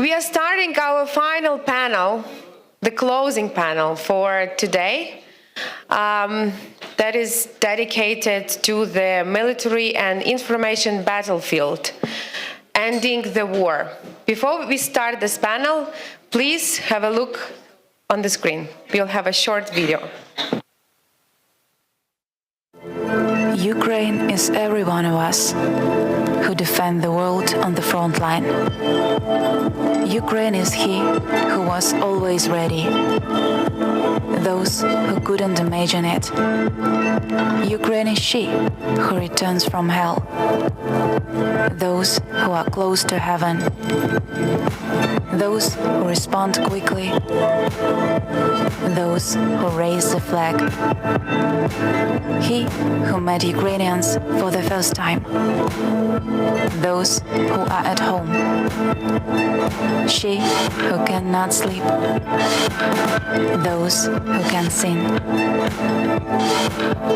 We are starting our final panel, the closing panel for today, that is dedicated to the military and information battlefield, ending the war. Before we start this panel, please have a look on the screen. We'll have a short video. Ukraine is every one of us who defend the world on the front line. Ukraine is he who was always ready. Those who couldn't imagine it. Ukraine is she who returns from hell. Those who are close to heaven. Those who respond quickly. Those who raise the flag. He who met Ukrainians for the first time. Those who are at home. She who cannot sleep. Those who can sing.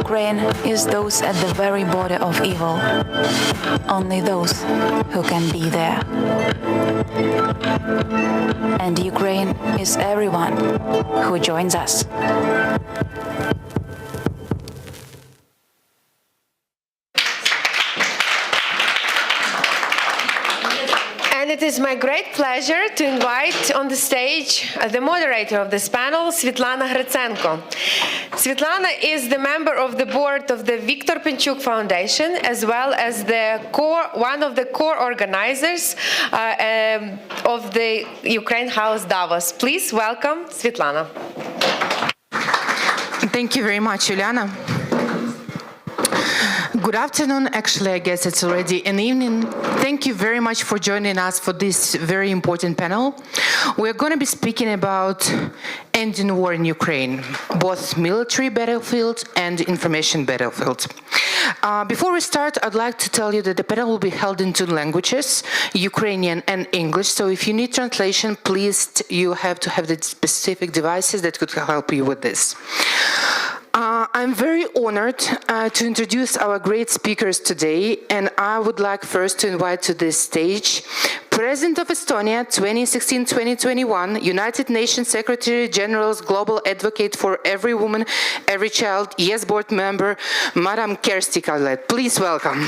Ukraine is those at the very border of evil. Only those who can be there. And Ukraine is everyone who joins us. And it is my great pleasure to invite on the stage the moderator of this panel, Svetlana Gritsenko. Svetlana is the member of the board of the Viktor Penchuk Foundation, as well as one of the core organizers of the Ukraine House Davos. Please welcome Svetlana. Thank you very much, Juliana. Good afternoon. Actually, I guess it's already an evening. Thank you very much for joining us for this very important panel. We're going to be speaking about ending war in Ukraine, both military battlefield and information battlefield. Before we start, I'd like to tell you that the panel will be held in two languages, Ukrainian and English. So if you need translation, please, you have to have the specific devices that could help you with this. I'm very honored to introduce our great speakers today, and I would like first to invite to this stage President of Estonia 2016-2021, United Nations Secretary General's Global Advocate for Every Woman, Every Child, yes, board member, Madam Kersti Kallet. Please welcome.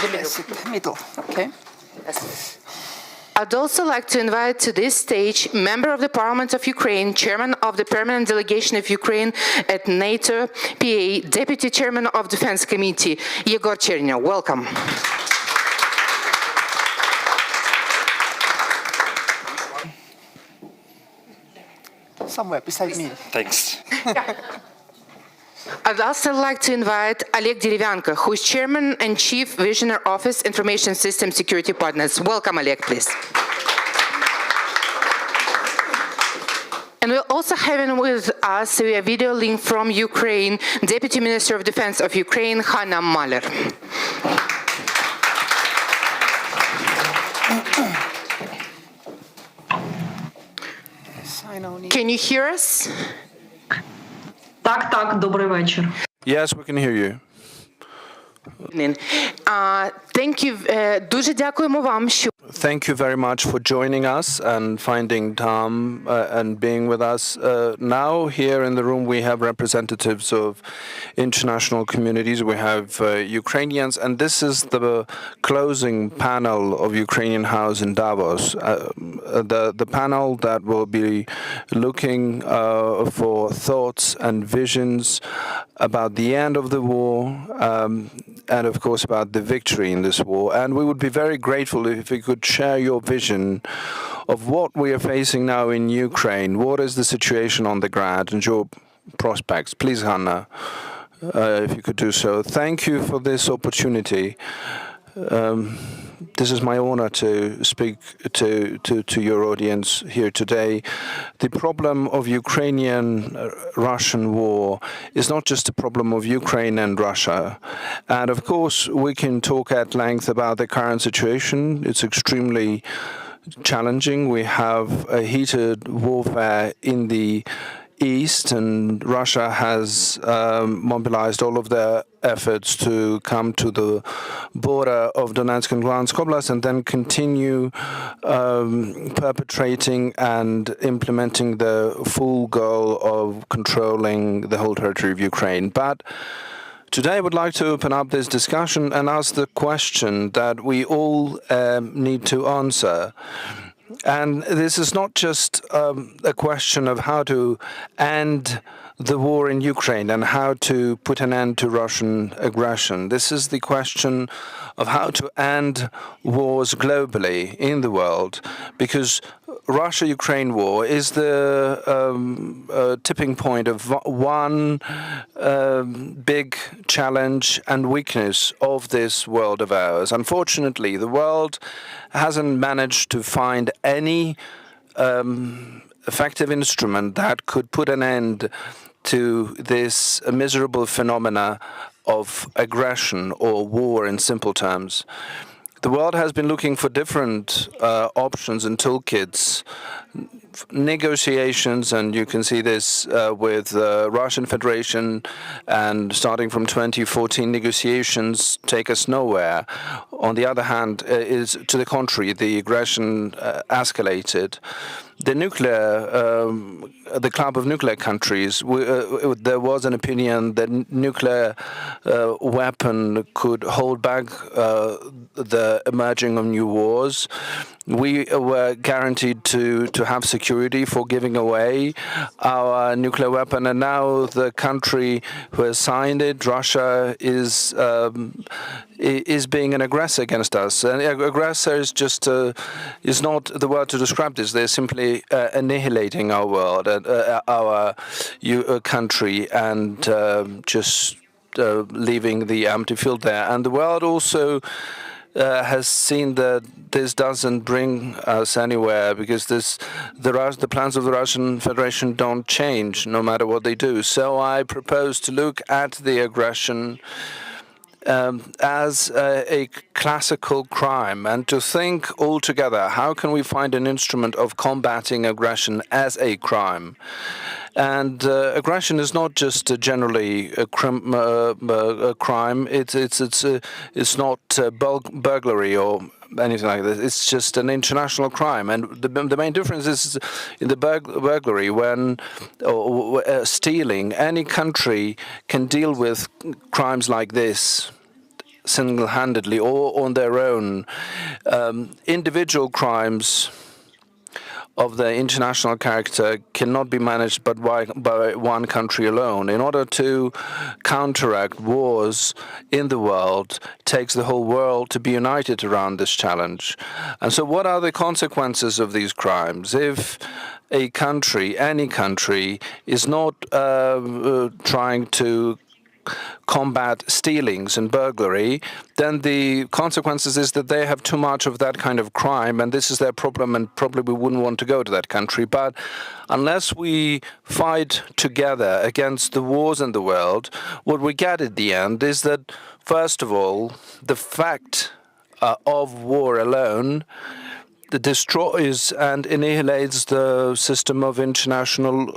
In the middle, okay. Yes. I'd also like to invite to this stage Member of the Parliament of Ukraine, Chairman of the Permanent Delegation of Ukraine at NATO PA, Deputy Chairman of Defense Committee, Yegor Chernyo. Welcome. Somewhere beside me. Thanks. I'd also like to invite Oleg Derevyanko, who is Chairman and Chief Visionary Office Information System Security Partners. Welcome, Oleg, please. And we're also having with us a video link from Ukraine, Deputy Minister of Defense of Ukraine, Hanna Mahler. Can you hear us? Так, добрий вечір. Yes, we can hear you. Thank you. Дуже дякуємо вам, що Thank you very much for joining us and finding time and being with us. Now here in the room we have representatives of international communities. We have Ukrainians, and this is the closing panel of Ukrainian House in Davos. The panel that will be looking for thoughts and visions about the end of the war, and of course about the victory in this war. And we would be very grateful if we could share your vision of what we are facing now in Ukraine. What is the situation on the ground and your prospects? Please, Hanna, if you could do so. Thank you for this opportunity. This is my honor to speak to your audience here today. The problem of Ukrainian-Russian war is not just a problem of Ukraine and Russia. And of course, we can talk at length about the current situation. It's extremely challenging. We have a heated warfare in the east, and Russia has mobilized all of their efforts to come to the border of Donetsk and Luhansk Oblast and then continue perpetrating and implementing the full goal of controlling the whole territory of Ukraine. But today I would like to open up this discussion and ask the question that we all need to answer. And this is not just a question of how to end the war in Ukraine and how to put an end to Russian aggression. This is the question of how to end wars globally in the world, because Russia-Ukraine war is the tipping point of one big challenge and weakness of this world of ours. Unfortunately, the world hasn't managed to find any effective instrument that could put an end to this miserable phenomena of aggression or war in simple terms. The world has been looking for different options and toolkits, negotiations, and you can see this with the Russian Federation, and starting from 2014, negotiations take us nowhere. On the other hand, is to the contrary, the aggression escalated. The club of nuclear countries, there was an opinion that nuclear weapon could hold back the emerging of new wars. We were guaranteed to have security for giving away our nuclear weapon, and now the country who has signed it, Russia, is being an aggressor against us. And aggressor is just is not the word to describe this. They're simply annihilating our world, our country, and just leaving the empty field there. And the world also has seen that this doesn't bring us anywhere, because the plans of the Russian Federation don't change no matter what they do. So I propose to look at the aggression as a classical crime, and to think altogether, how can we find an instrument of combating aggression as a crime? And aggression is not just generally a crime. It's not burglary or anything like this. It's just an international crime. And the main difference is in the burglary, when stealing, any country can deal with crimes like this single-handedly or on their own. Individual crimes of the international character cannot be managed but by one country alone. In order to counteract wars in the world, it takes the whole world to be united around this challenge. And so what are the consequences of these crimes? If a country, any country, is not trying to combat stealings and burglary, then the consequences is that they have too much of that kind of crime, and this is their problem, and probably we wouldn't want to go to that country. But unless we fight together against the wars in the world, what we get at the end is that, first of all, the fact of war alone destroys and annihilates the system of international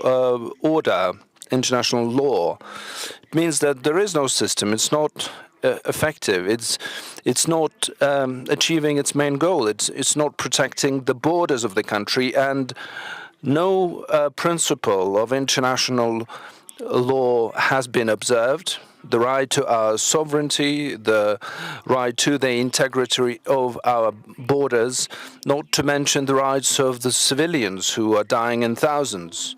order, international law. It means that there is no system. It's not effective. It's not achieving its main goal. It's not protecting the borders of the country, and no principle of international law has been observed. The right to our sovereignty, the right to the integrity of our borders, not to mention the rights of the civilians who are dying in thousands.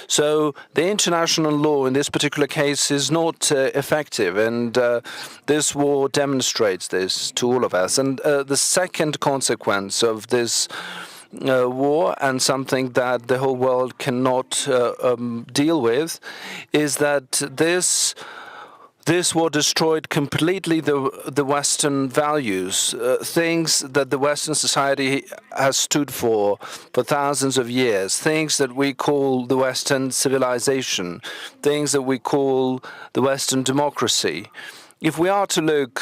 So the international law in this particular case is not effective, and this war demonstrates this to all of us. And the second consequence of this war, and something that the whole world cannot deal with, is that this war destroyed completely the Western values, things that the Western society has stood for thousands of years, things that we call the Western civilization, things that we call the Western democracy. If we are to look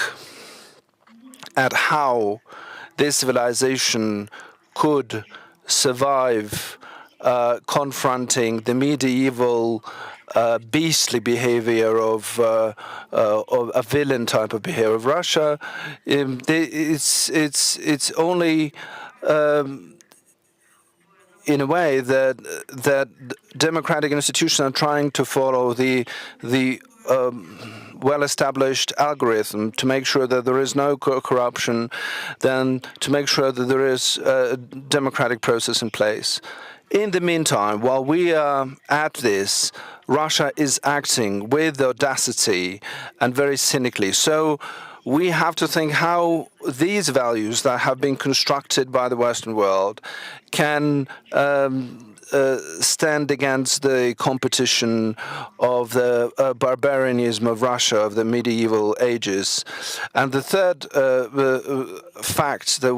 at how this civilization could survive confronting the medieval beastly behavior of a villain type of behavior of Russia. It's only in a way that democratic institutions are trying to follow the well-established algorithm to make sure that there is no corruption, then to make sure that there is a democratic process in place. In the meantime, while we are at this, Russia is acting with audacity and very cynically. So we have to think how these values that have been constructed by the Western world can stand against the competition of the barbarianism of Russia of the medieval ages. And the third fact that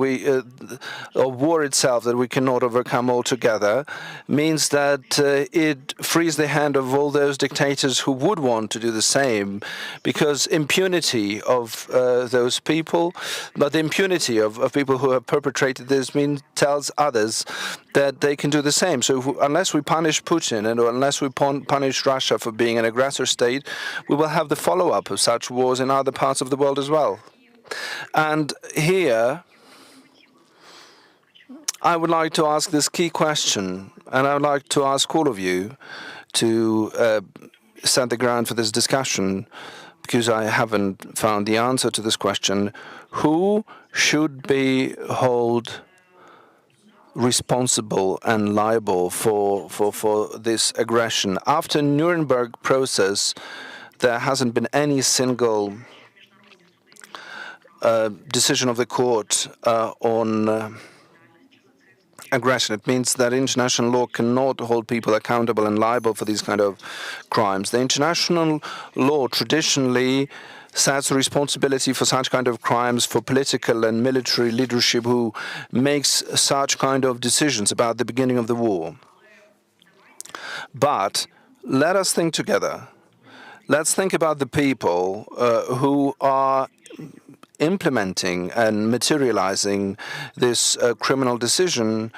of war itself that we cannot overcome altogether means that it frees the hand of all those dictators who would want to do the same, because impunity of those people, but the impunity of people who have perpetrated this tells others that they can do the same. So unless we punish Putin and unless we punish Russia for being an aggressor state, we will have the follow-up of such wars in other parts of the world as well. And here, I would like to ask this key question, and I would like to ask all of you to set the ground for this discussion, because I haven't found the answer to this question. Who should be held responsible and liable for this aggression? After Nuremberg process, there hasn't been any single decision of the court on aggression. It means that international law cannot hold people accountable and liable for these kind of crimes. The international law traditionally sets the responsibility for such kind of crimes for political and military leadership who makes such kind of decisions about the beginning of the war. But let us think together. Let's think about the people who are implementing and materializing this criminal decision,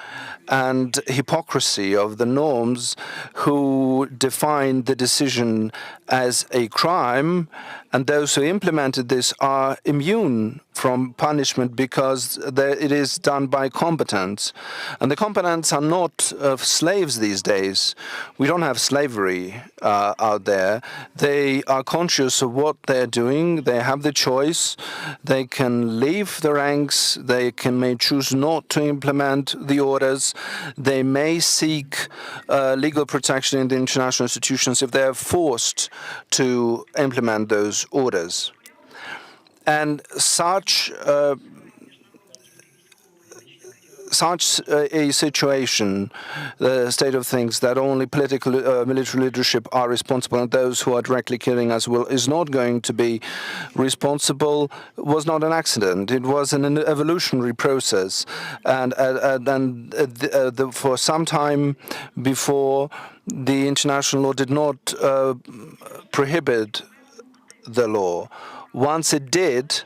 and hypocrisy of the norms who define the decision as a crime, and those who implemented this are immune from punishment because it is done by competents. And the competents are not slaves these days. We don't have slavery out there. They are conscious of what they're doing. They have the choice. They can leave the ranks. They may choose not to implement the orders. They may seek legal protection in the international institutions if they are forced to implement those orders. And such a situation, the state of things that only political military leadership are responsible and those who are directly killing us is not going to be responsible, was not an accident. It was an evolutionary process, and for some time before, the international law did not prohibit the law. Once it did,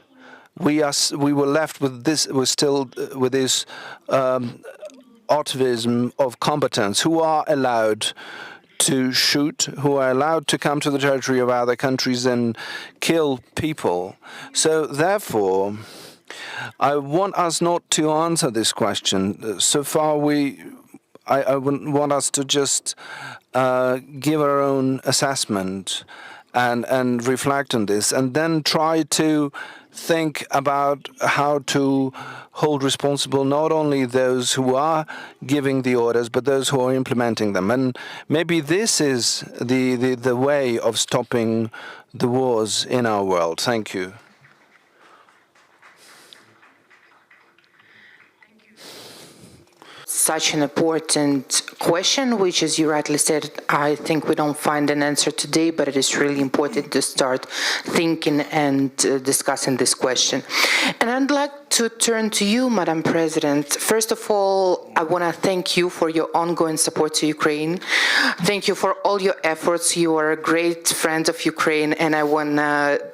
we were left with this. We're still with this atavism of competence. Who are allowed to shoot? Who are allowed to come to the territory of other countries and kill people? So therefore, I want us not to answer this question. So far, I want us to just give our own assessment and reflect on this, and then try to think about how to hold responsible not only those who are giving the orders, but those who are implementing them. And maybe this is the way of stopping the wars in our world. Thank you. Such an important question, which, as you rightly said, I think we don't find an answer today, but it is really important to start thinking and discussing this question. And I'd like to turn to you, Madam President. First of all, I want to thank you for your ongoing support to Ukraine. Thank you for all your efforts. You are a great friend of Ukraine, and I want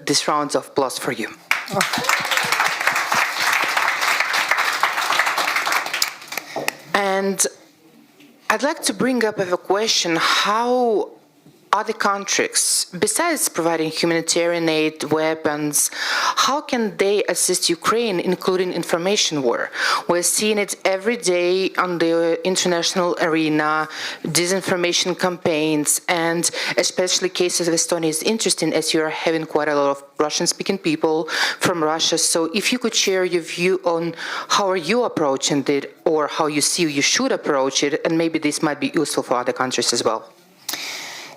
this round of applause for you. And I'd like to bring up a question, how other countries, besides providing humanitarian aid, weapons, how can they assist Ukraine, including information war? We're seeing it every day on the international arena, disinformation campaigns, and especially cases of Estonia is interesting as you're having quite a lot of Russian-speaking people from Russia. So if you could share your view on how are you approaching it, or how you see you should approach it, and maybe this might be useful for other countries as well.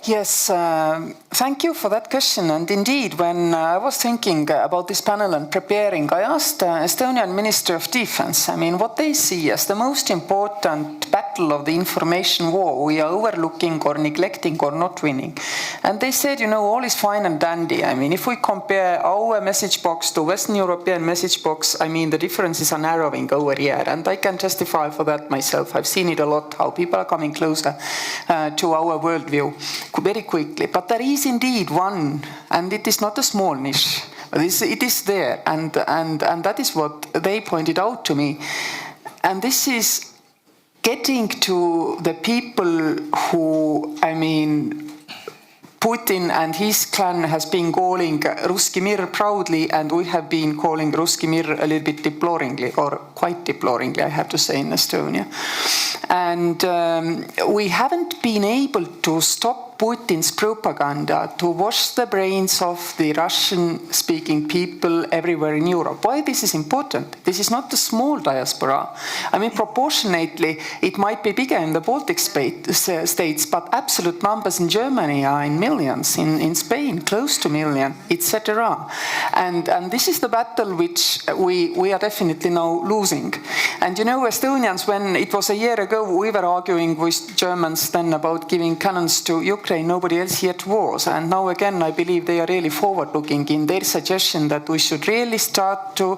Yes, thank you for that question. And indeed, when I was thinking about this panel and preparing, I asked Estonian Minister of Defense, what they see as the most important battle of the information war we are overlooking or neglecting or not winning. And they said, all is fine and dandy. If we compare our message box to Western European message box, the differences are narrowing over here. And I can testify for that myself. I've seen it a lot, how people are coming closer to our worldview very quickly. But there is indeed one, and it is not a small niche. It is there, and that is what they pointed out to me. And this is getting to the people who, Putin and his clan has been calling Ruski Mir proudly, and we have been calling Ruski Mir a little bit deploringly, or quite deploringly, I have to say, in Estonia. And we haven't been able to stop Putin's propaganda to wash the brains of the Russian-speaking people everywhere in Europe. Why this is important? This is not a small diaspora. Proportionately, it might be bigger in the Baltic states, but absolute numbers in Germany are in millions, in Spain, close to a million, etc. And this is the battle which we are definitely now losing. And Estonians, when it was a year ago, we were arguing with Germans then about giving cannons to Ukraine. Nobody else yet was. And now again, I believe they are really forward-looking in their suggestion that we should really start to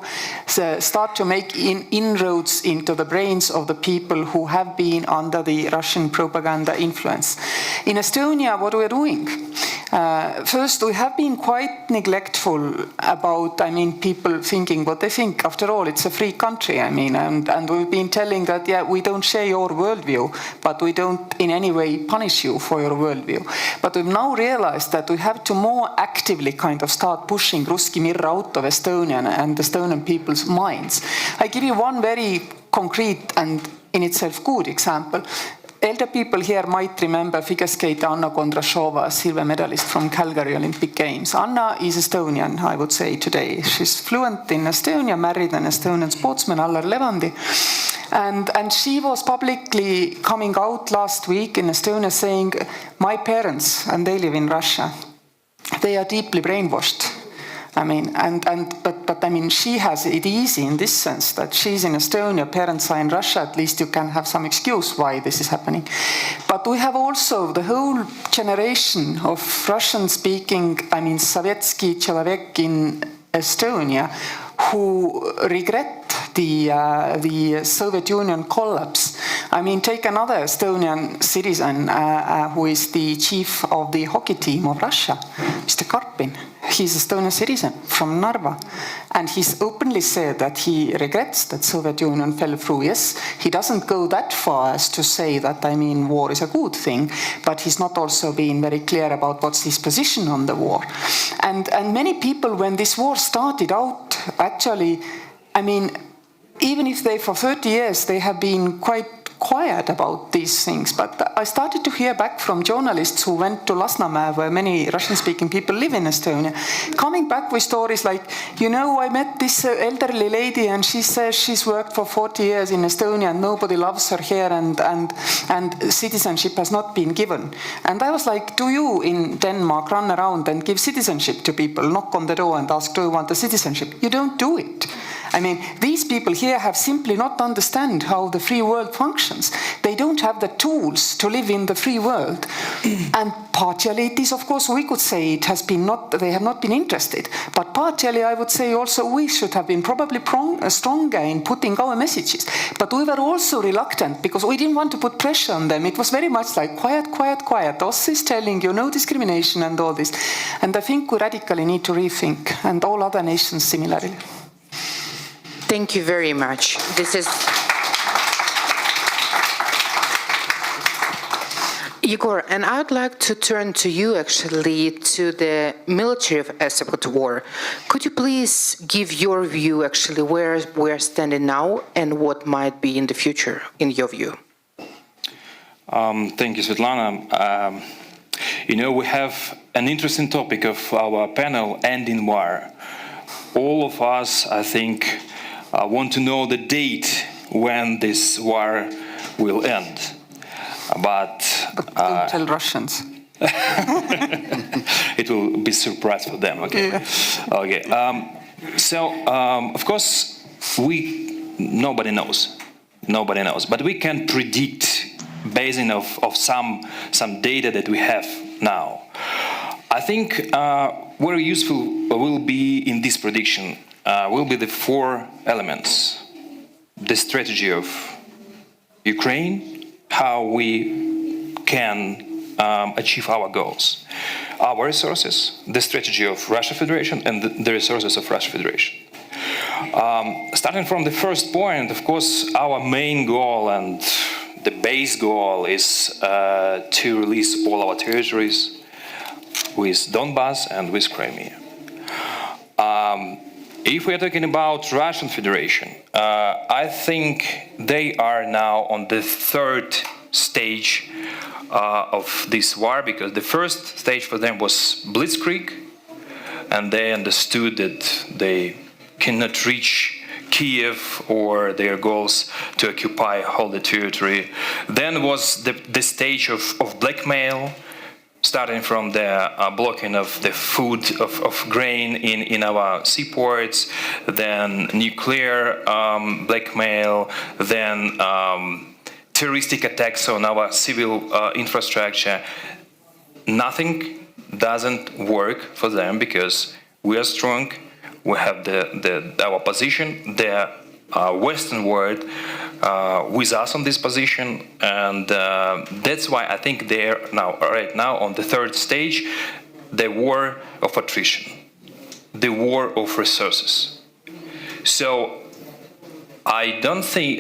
make inroads into the brains of the people who have been under the Russian propaganda influence. In Estonia, what we're doing? First, we have been quite neglectful about, people thinking what they think. After all, it's a free country, and we've been telling that, yeah, we don't share your worldview, but we don't in any way punish you for your worldview. But we've now realized that we have to more actively kind of start pushing Ruski Mir out of Estonian and Estonian people's minds. I give you one very concrete and in itself good example. Elder people here might remember figure skater Anna Kondrashova, silver medalist from Calgary Olympic Games. Anna is Estonian, I would say, today. She's fluent in Estonia, married an Estonian sportsman, Allar Levandi. And she was publicly coming out last week in Estonia saying, my parents, and they live in Russia, they are deeply brainwashed. But she has it easy in this sense that she's in Estonia, parents are in Russia, at least you can have some excuse why this is happening. But we have also the whole generation of Russian-speaking, Sovietsky человек in Estonia, who regret the Soviet Union collapse. Take another Estonian citizen who is the chief of the hockey team of Russia, Mr. Karpin. He's an Estonian citizen from Narva. And he's openly said that he regrets that Soviet Union fell through. Yes, he doesn't go that far as to say that, war is a good thing, but he's not also being very clear about what's his position on the war. And many people, when this war started out, actually, even if they, for 30 years, they have been quite quiet about these things. But I started to hear back from journalists who went to Lasnamäe, where many Russian-speaking people live in Estonia, coming back with stories like, I met this elderly lady and she says she's worked for 40 years in Estonia and nobody loves her here and citizenship has not been given. And I was like, do you in Denmark run around and give citizenship to people, knock on the door and ask, do you want a citizenship? You don't do it. These people here have simply not understand how the free world functions. They don't have the tools to live in the free world. And partially it is, of course, we could say it has been they have not been interested. But partially I would say also we should have been probably stronger in putting our messages. But we were also reluctant because we didn't want to put pressure on them. It was very much like quiet, quiet, quiet. OSCE is telling you no discrimination and all this. And I think we radically need to rethink, and all other nations similarly. Thank you very much. Igor, and I would like to turn to you actually to the military aspect of war. Could you please give your view actually where we're standing now and what might be in the future in your view? Thank you, Svetlana. We have an interesting topic of our panel, ending war. All of us, I think, want to know the date when this war will end. But don't tell Russians. It will be a surprise for them. Okay. Yeah. Okay. Of course, nobody knows. Nobody knows. But we can predict based of some data that we have now. I think very useful will be in this prediction will be the four elements: the strategy of Ukraine, how we can achieve our goals, our resources, the strategy of Russia Federation, and the resources of Russia Federation. Starting from the first point, of course, our main goal and the base goal is to release all our territories with Donbass and with Crimea. If we are talking about Russian Federation, I think they are now on the third stage of this war, because the first stage for them was blitzkrieg, and they understood that they cannot reach Kiev or their goals to occupy all the territory. Then was the stage of blackmail, starting from the blocking of the food of grain in our seaports, then nuclear blackmail, then terroristic attacks on our civil infrastructure. Nothing doesn't work for them because we are strong. We have our position, the Western world with us on this position, and that's why I think they're right now on the third stage, the war of attrition, the war of resources. So I don't see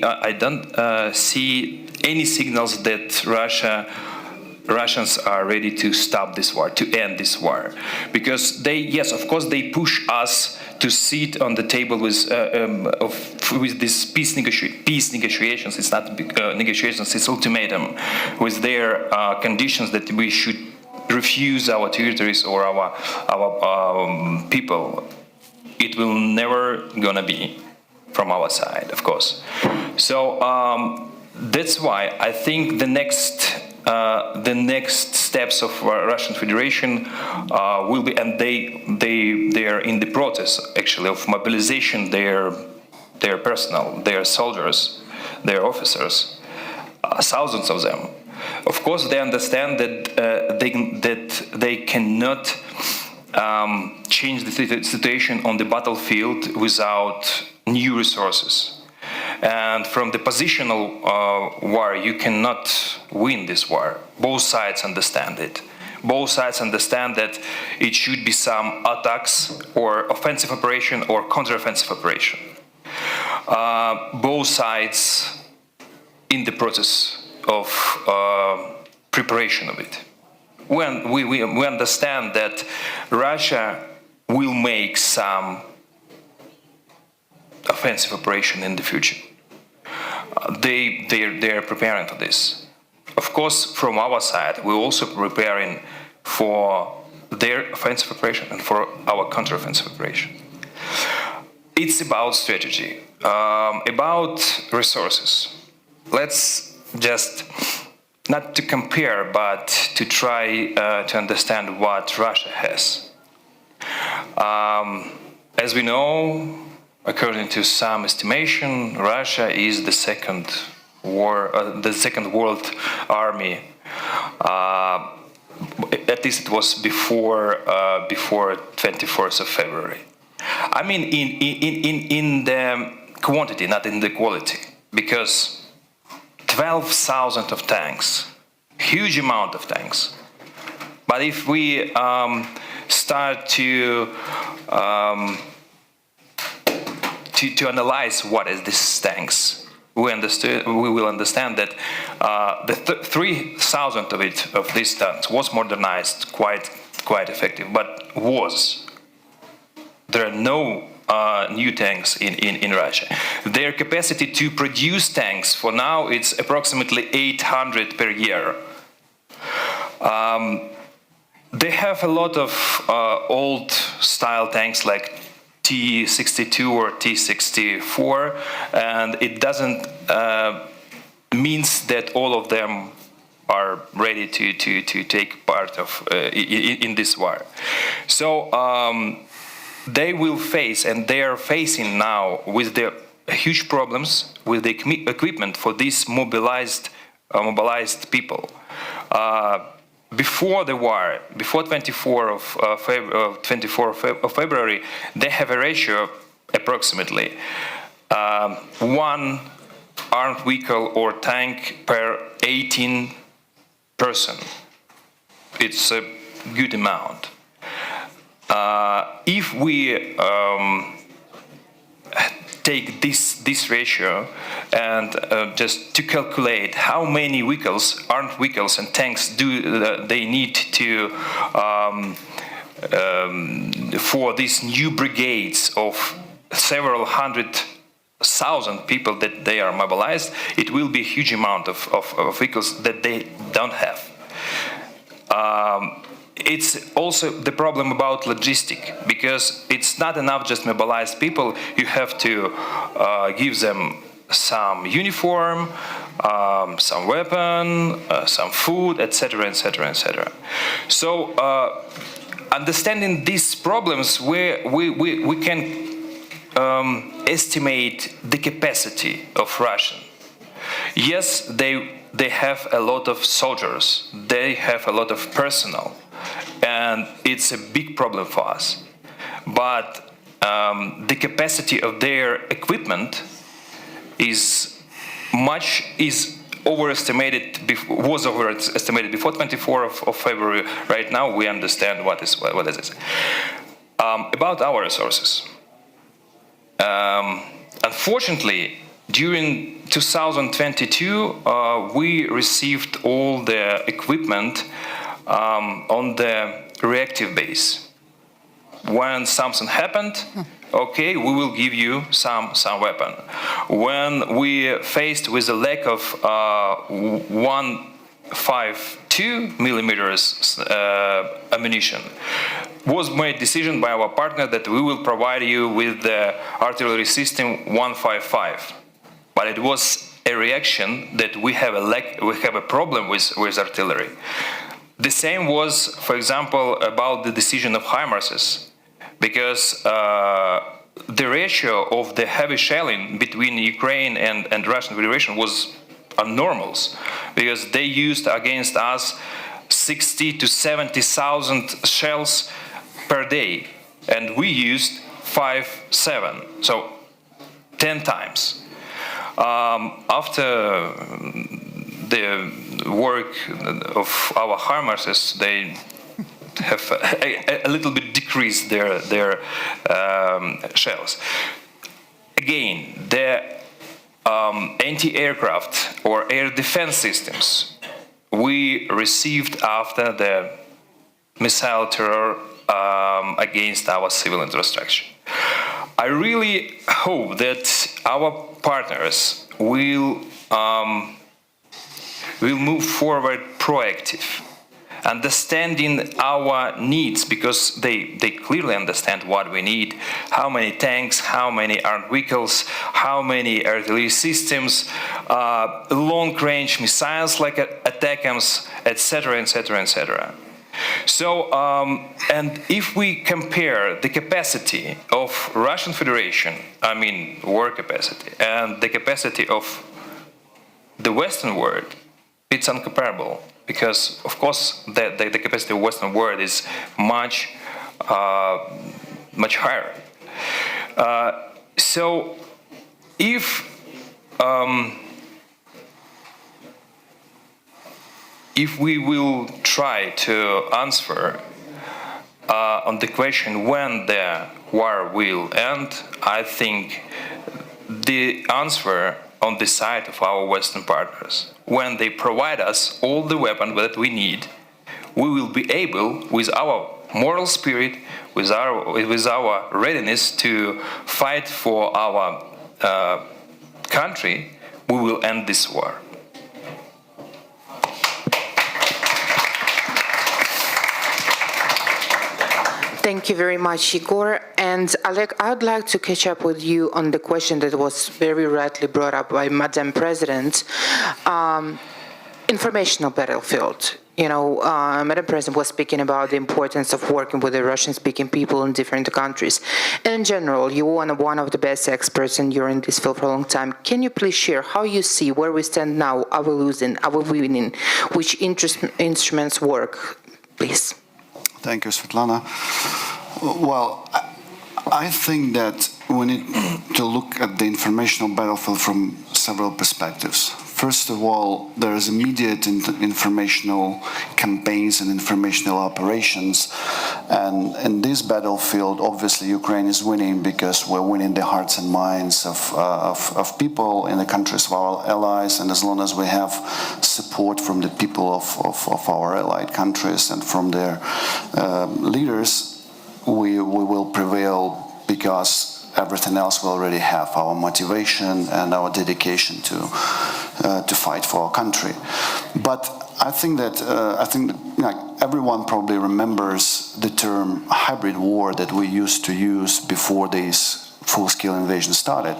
any signals that Russians are ready to stop this war, to end this war, because of course, they push us to sit on the table with this peace negotiations. It's not negotiations; it's ultimatum, with their conditions that we should refuse our territories or our people. It will never gonna be from our side, of course. So that's why I think the next steps of Russian Federation will be, and they are in the process actually of mobilization their personnel, their soldiers, their officers, thousands of them. Of course, they understand that they cannot change the situation on the battlefield without new resources. And from the positional war, you cannot win this war. Both sides understand it. Both sides understand that it should be some attacks or offensive operation or counteroffensive operation. Both sides in the process of preparation of it. When we understand that Russia will make some offensive operation in the future. They are preparing for this. Of course, from our side, we're also preparing for their offensive operation and for our counteroffensive operation. It's about strategy, about resources. Let's just not to compare, but to try to understand what Russia has. As we know, according to some estimation, Russia is the second world army. At least it was before 24th of February. I mean, in the quantity, not in the quality, because 12,000 of tanks, huge amount of tanks. But if we start to analyze what is these tanks, we will understand that the 3,000 of these tanks was modernized, quite effective, but there are no new tanks in Russia. Their capacity to produce tanks for now it's approximately 800 per year. They have a lot of old style tanks like T-62 or T-64, and it doesn't means that all of them are ready to take part of in this war. So they will face, and they are facing now with the huge problems with the equipment for these mobilized people. Before the war, before 24 of February, they have a ratio approximately 1 armed vehicle or tank per 18 person. It's a good amount. If we take this ratio and just to calculate how many vehicles, armed vehicles and tanks they need to for these new brigades of several 100,000 people that they are mobilized, it will be a huge amount of vehicles that they don't have. It's also the problem about logistic, because it's not enough just mobilize people. You have to give them some uniform, some weapon, some food, etc., etc., etc. So, understanding these problems, we can estimate the capacity of Russian. Yes, they have a lot of soldiers. They have a lot of personnel. And it's a big problem for us. But the capacity of their equipment is overestimated. Was overestimated before 24 of February. Right now, we understand what is it. About our resources. Unfortunately, during 2022, we received all the equipment on the reactive base. When something happened, okay, we will give you some weapon. When we faced with a lack of 152 millimeters ammunition, was made decision by our partner that we will provide you with the artillery system 155. But it was a reaction that we have a problem with artillery. The same was, for example, about the decision of HIMARSes, because the ratio of the heavy shelling between Ukraine and Russian Federation was enormous, because they used against us 60 to 70,000 shells per day, and we used 5-7, so 10 times. After the work of our HIMARSes, they have a little bit decreased their shells. Again, the anti-aircraft or air defense systems we received after the missile terror against our civil infrastructure. I really hope that our partners will move forward proactive, understanding our needs, because they clearly understand what we need, how many tanks, how many armed vehicles, how many artillery systems, long-range missiles like ATACMS, etc., etc., etc. So, and if we compare the capacity of Russian Federation, I mean war capacity, and the capacity of the Western world, it's incomparable, because, of course, the capacity of Western world is much higher. So, if we will try to answer on the question when the war will end, I think the answer on the side of our Western partners. When they provide us all the weapons that we need, we will be able, with our moral spirit, with our readiness to fight for our country, we will end this war. Thank you very much, Igor. And Oleg, I would like to catch up with you on the question that was very rightly brought up by Madam President. Informational battlefield. Madam President was speaking about the importance of working with the Russian-speaking people in different countries. And in general, you are one of the best experts and you're in this field for a long time. Can you please share how you see where we stand now? Are we losing? Are we winning? Which instruments work? Please. Thank you, Svetlana. Well, I think that we need to look at the informational battlefield from several perspectives. First of all, there is immediate informational campaigns and informational operations. And in this battlefield, obviously, Ukraine is winning because we're winning the hearts and minds of people in the countries of our allies. And as long as we have support from the people of our allied countries and from their leaders, we will prevail because everything else we already have, our motivation and our dedication to fight for our country. But I think that everyone probably remembers the term hybrid war that we used to use before this full-scale invasion started.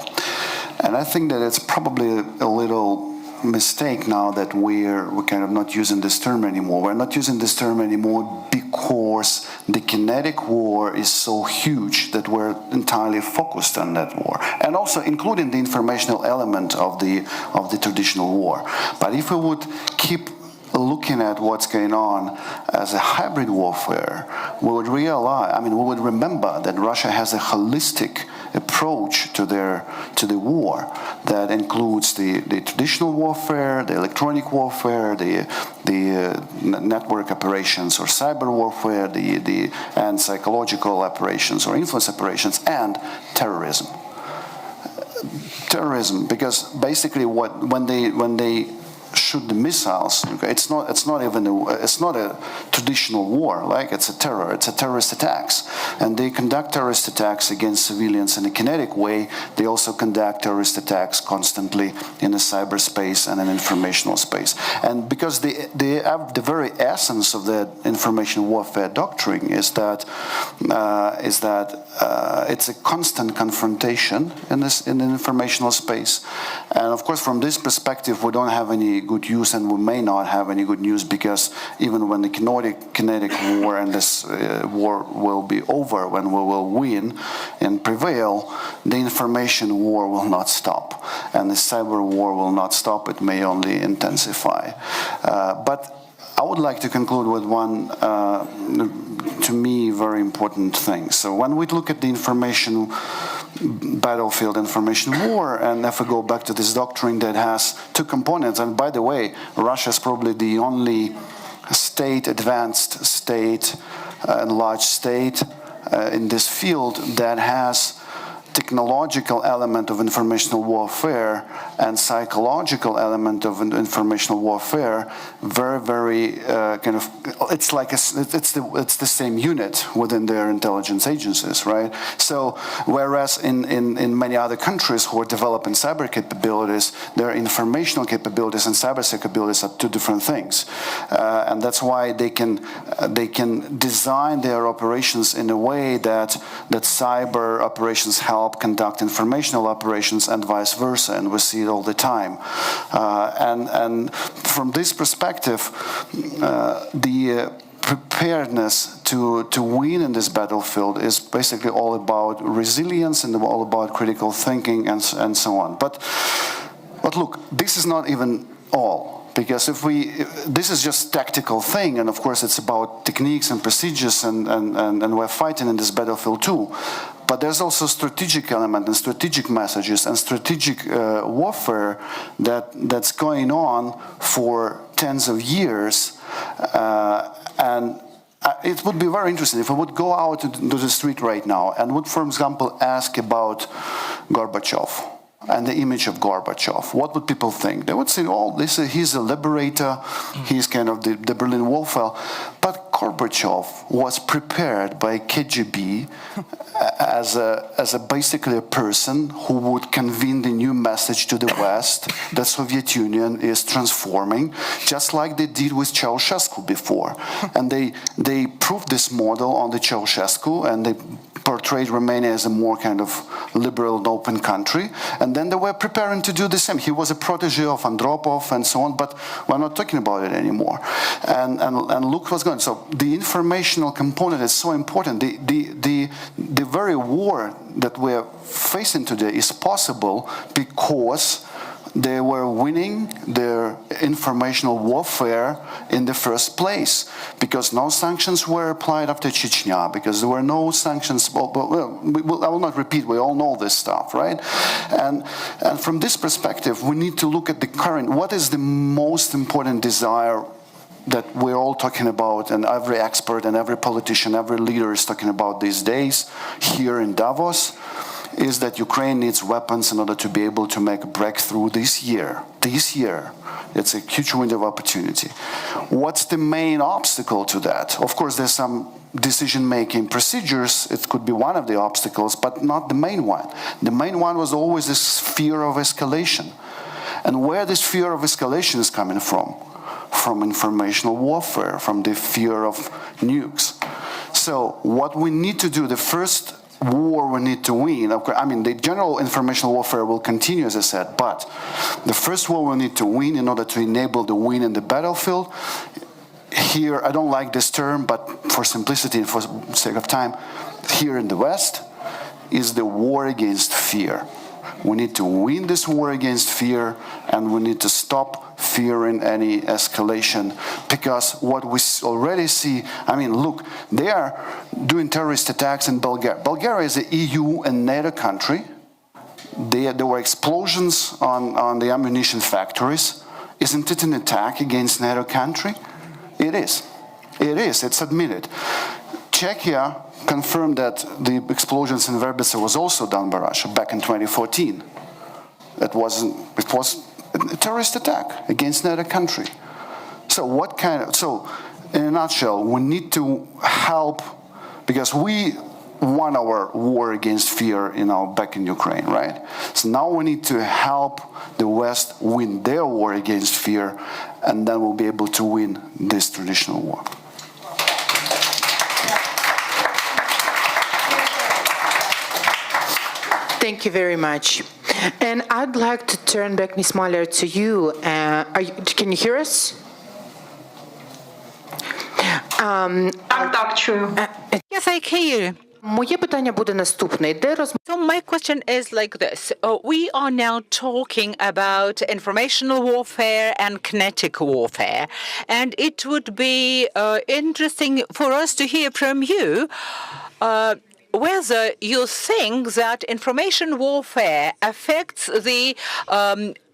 And I think that it's probably a little mistake now that we're kind of not using this term anymore. We're not using this term anymore because the kinetic war is so huge that we're entirely focused on that war, and also including the informational element of the traditional war. But if we would keep looking at what's going on as a hybrid warfare, we would realize, we would remember that Russia has a holistic approach to the war that includes the traditional warfare, the electronic warfare, the network operations or cyber warfare, and psychological operations or influence operations, and terrorism. Terrorism, because basically when they shoot the missiles, it's not a traditional war, like it's a terrorist attacks, and they conduct terrorist attacks against civilians in a kinetic way. They also conduct terrorist attacks constantly in the cyberspace and in informational space. And because the very essence of the information warfare doctrine is that it's a constant confrontation in the informational space. And of course, from this perspective, we don't have any good use, and we may not have any good news, because even when the kinetic war and this war will be over, when we will win and prevail, the information war will not stop, and the cyber war will not stop. It may only intensify. But I would like to conclude with one, to me, very important thing. So when we look at the information battlefield, information war, and if we go back to this doctrine that has two components, and by the way, Russia is probably the only advanced state, and large state in this field that has technological element of informational warfare and psychological element of informational warfare, very it's the same unit within their intelligence agencies, right? So whereas in many other countries who are developing cyber capabilities, their informational capabilities and cyber capabilities are two different things, and that's why they can design their operations in a way that cyber operations help conduct informational operations and vice versa, and we see it all the time. And from this perspective, the preparedness to win in this battlefield is basically all about resilience and all about critical thinking and so on. But look, this is not even all. Because this is just tactical thing, and of course it's about techniques and procedures, and we're fighting in this battlefield too. But there's also strategic element and strategic messages and strategic warfare that's going on for tens of years, and it would be very interesting if I would go out into the street right now and would, for example, ask about Gorbachev. and the image of Gorbachev, what would people think? They would say, oh, he's a liberator, he's kind of the Berlin Wall fell. But Gorbachev was prepared by KGB as basically a person who would convey the new message to the West that Soviet Union is transforming, just like they did with Ceausescu before. And they proved this model on the Ceausescu, and they portrayed Romania as a more kind of liberal and open country, and then they were preparing to do the same. He was a protege of Andropov and so on, but we're not talking about it anymore. And look what's going on. So the informational component is so important. The very war that we're facing today is possible because they were winning their informational warfare in the first place, because no sanctions were applied after Chechnya, because there were no sanctions. I will not repeat, we all know this stuff, right? And from this perspective, we need to look at the current, what is the most important desire that we're all talking about, and every expert and every politician, every leader is talking about these days here in Davos, is that Ukraine needs weapons in order to be able to make a breakthrough this year. This year. It's a huge window of opportunity. What's the main obstacle to that? Of course, there's some decision-making procedures. It could be one of the obstacles, but not the main one. The main one was always this fear of escalation. And where this fear of escalation is coming from? From informational warfare, from the fear of nukes. So what we need to do, the first war we need to win, I mean, the general informational warfare will continue, as I said, but the first war we need to win in order to enable the win in the battlefield, here, I don't like this term, but for simplicity and for sake of time, here in the West, is the war against fear. We need to win this war against fear, and we need to stop fearing any escalation, because what we already see, I mean, look, they are doing terrorist attacks in Bulgaria. Bulgaria is an EU and NATO country. There were explosions on the ammunition factories. Isn't it an attack against NATO country? It is. It is. It's admitted. Czechia confirmed that the explosions in Verbice was also done by Russia back in 2014. It was a terrorist attack against another country. So in a nutshell, we need to help, because we won our war against fear, back in Ukraine, right? So now we need to help the West win their war against fear, and then we'll be able to win this traditional war. Thank you very much. And I'd like to turn back, Ms. Mahler, to you. Can you hear us? Так, чую. Yes, I can hear you. Моє питання буде наступне. So my question is like this. We are now talking about informational warfare and kinetic warfare. And it would be interesting for us to hear from you whether you think that information warfare affects the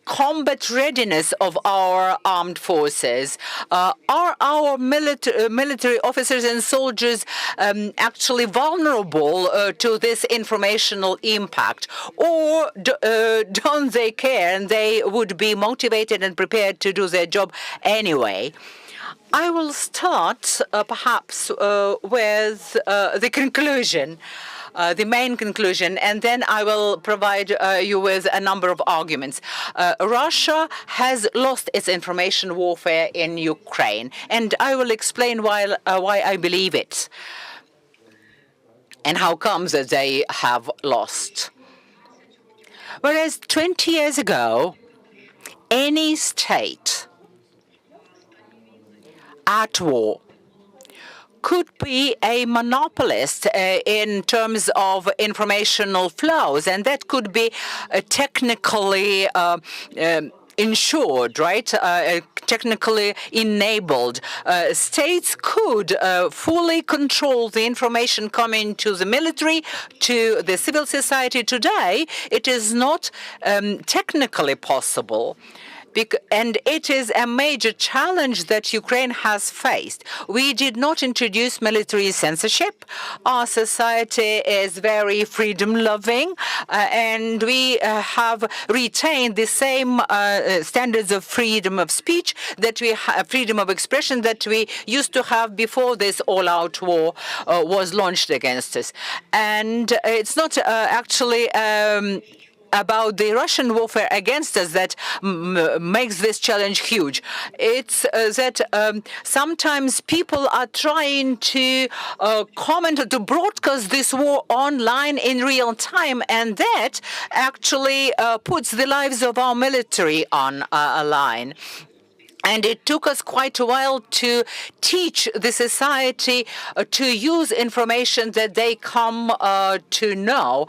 combat readiness of our armed forces. Are our military officers and soldiers actually vulnerable to this informational impact? Or don't they care and they would be motivated and prepared to do their job anyway? I will start perhaps with the conclusion. The main conclusion, and then I will provide you with a number of arguments. Russia has lost its information warfare in Ukraine, and I will explain why I believe it and how comes that they have lost. Whereas 20 years ago, any state at war could be a monopolist in terms of informational flows, and that could be technically ensured, right? Technically enabled. States could fully control the information coming to the military, to the civil society. Today, it is not technically possible. and it is a major challenge that Ukraine has faced. We did not introduce military censorship. Our society is very freedom-loving, and we have retained the same standards of freedom of speech that we have, freedom of expression that we used to have before this all-out war was launched against us. And it's not actually about the Russian warfare against us that makes this challenge huge. It's that sometimes people are trying to comment or to broadcast this war online in real time, and that actually puts the lives of our military on a line. And it took us quite a while to teach the society to use information that they come to know.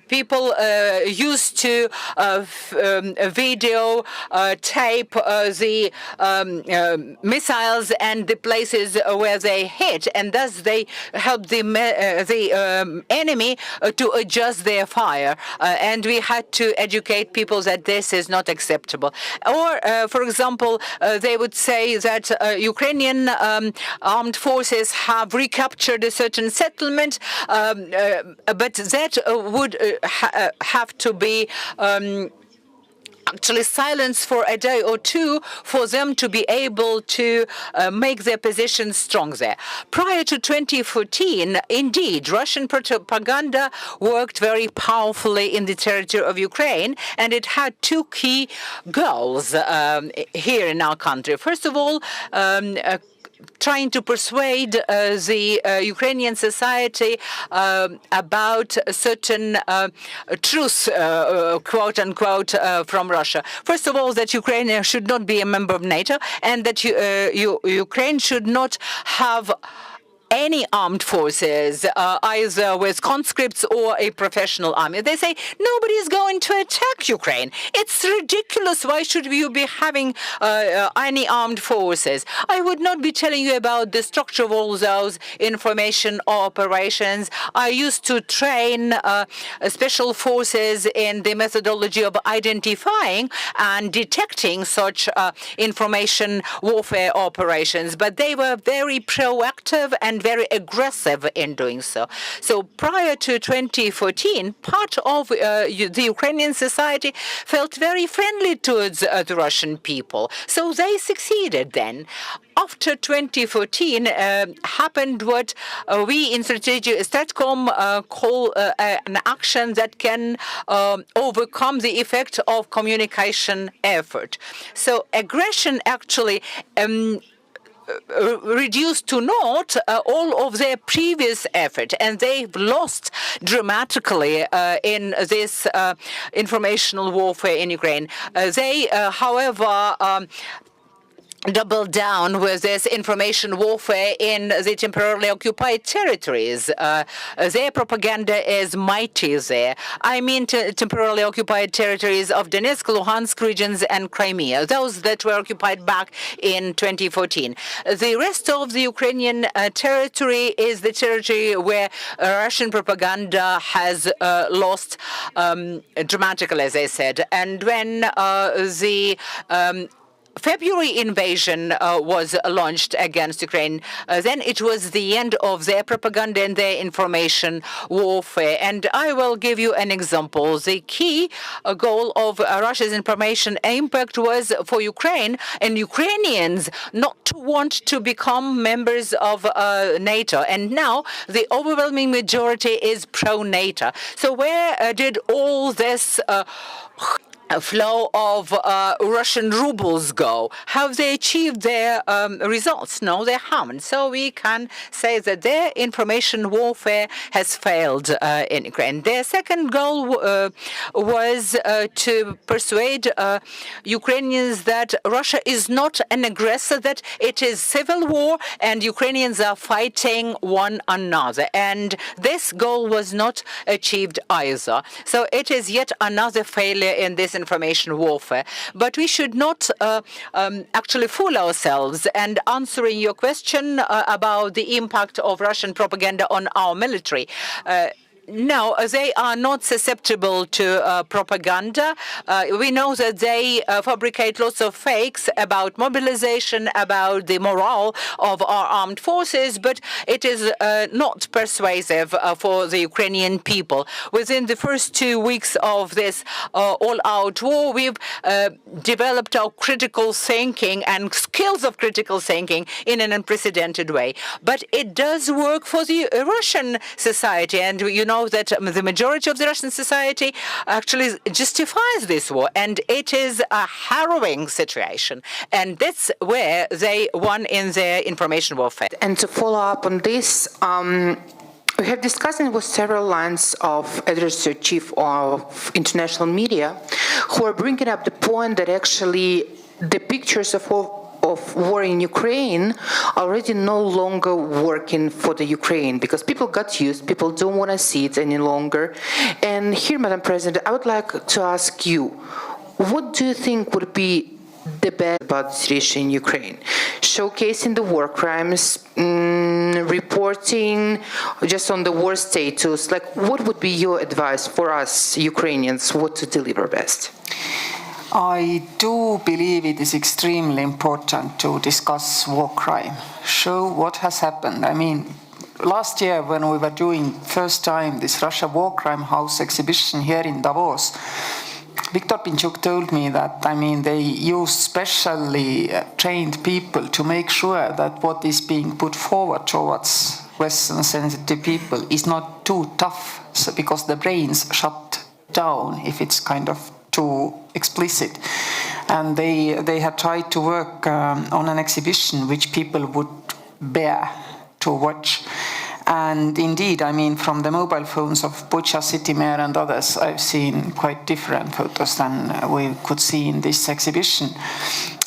People used to video tape the missiles and the places where they hit, and thus they helped the enemy to adjust their fire. And we had to educate people that this is not acceptable. Or, for example, they would say that Ukrainian armed forces have recaptured a certain settlement, but that would have to be actually silence for a day or two for them to be able to make their position strong there. Prior to 2014, indeed, Russian propaganda worked very powerfully in the territory of Ukraine, and it had two key goals here in our country. First of all, trying to persuade the Ukrainian society about certain truths, quote unquote, from Russia. First of all, that Ukraine should not be a member of NATO, and that Ukraine should not have any armed forces, either with conscripts or a professional army. They say nobody is going to attack Ukraine. It's ridiculous. Why should you be having any armed forces? I would not be telling you about the structure of all those information operations. I used to train special forces in the methodology of identifying and detecting such information warfare operations, but they were very proactive and very aggressive in doing so. So prior to 2014, part of the Ukrainian society felt very friendly towards the Russian people. So they succeeded then. After 2014, happened what we in Stratcom call an action that can overcome the effect of communication effort. So aggression actually reduced to naught all of their previous effort, and they've lost dramatically in this informational warfare in Ukraine. They, however, double down with this information warfare in the temporarily occupied territories. Their propaganda is mighty there. I mean temporarily occupied territories of Donetsk, Luhansk regions and Crimea, those that were occupied back in 2014. The rest of the Ukrainian territory is the territory where Russian propaganda has lost dramatically, as I said. And when the February invasion was launched against Ukraine, then it was the end of their propaganda and their information warfare. And I will give you an example. The key goal of Russia's information impact was for Ukraine and Ukrainians not to want to become members of NATO. And now the overwhelming majority is pro-NATO. So where did all this flow of Russian rubles go? Have they achieved their results? No, they haven't. So we can say that their information warfare has failed in Ukraine. Their second goal was to persuade Ukrainians that Russia is not an aggressor, that it is civil war and Ukrainians are fighting one another. And this goal was not achieved either. So it is yet another failure in this information warfare. But we should not actually fool ourselves. And answering your question about the impact of Russian propaganda on our military, No, they are not susceptible to propaganda. We know that they fabricate lots of fakes about mobilization, about the morale of our armed forces, but it is not persuasive for the Ukrainian people. Within the first 2 weeks of this all-out war, we've developed our critical thinking and skills of critical thinking in an unprecedented way. But it does work for the Russian society, and you know that the majority of the Russian society actually justifies this war, and it is a harrowing situation. And that's where they won in their information warfare. And to follow up on this, we have discussed with several lines of editor chief of international media who are bringing up the point that actually the pictures of war in Ukraine already no longer working for the Ukraine because people got used, people don't want to see it any longer. And here, Madam President, I would like to ask you, what do you think would be the best about the situation in Ukraine? Showcasing the war crimes, reporting just on the war status, like what would be your advice for us Ukrainians, what to deliver best? I do believe it is extremely important to discuss war crime, show what has happened. I mean, last year when we were doing first time this Russia War Crime House exhibition here in Davos, Viktor Pinchuk told me that, I mean, they use specially trained people to make sure that what is being put forward towards Western-sensitive people is not too tough, so because the brains shut down if it's kind of too explicit. And they had tried to work on an exhibition which people would bear to watch. And indeed, I mean, from the mobile phones of Bucha city mayor and others, I've seen quite different photos than we could see in this exhibition.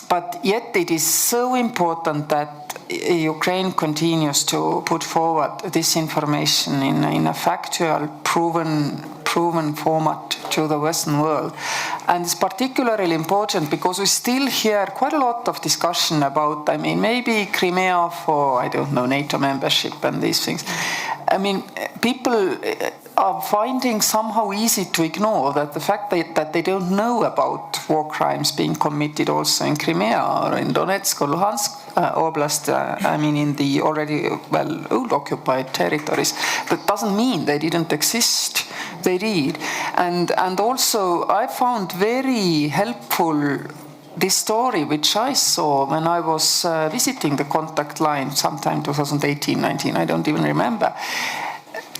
But yet it is so important that Ukraine continues to put forward this information in a factual, proven format to the Western world. And it's particularly important because we still hear quite a lot of discussion about, I mean, maybe Crimea for, I don't know, NATO membership and these things. I mean, people are finding somehow easy to ignore that the fact that they don't know about war crimes being committed also in Crimea or in Donetsk or Luhansk Oblast, I mean, in the already, well, old occupied territories. But doesn't mean they didn't exist. They did. And also, I found very helpful this story which I saw when I was visiting the contact line sometime 2018-19, I don't even remember,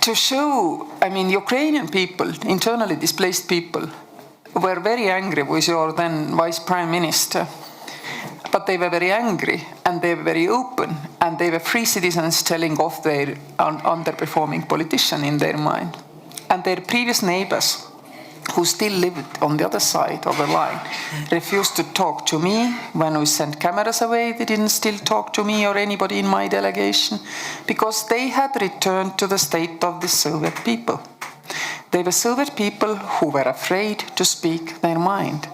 to show, I mean, Ukrainian people, internally displaced people, were very angry with your then Vice Prime Minister. But they were very angry and they were very open and they were free citizens telling off their underperforming politician in their mind. And their previous neighbors, who still lived on the other side of the line, refused to talk to me. When we sent cameras away, they didn't still talk to me or anybody in my delegation, because they had returned to the state of the Soviet people. They were Soviet people who were afraid to speak their mind.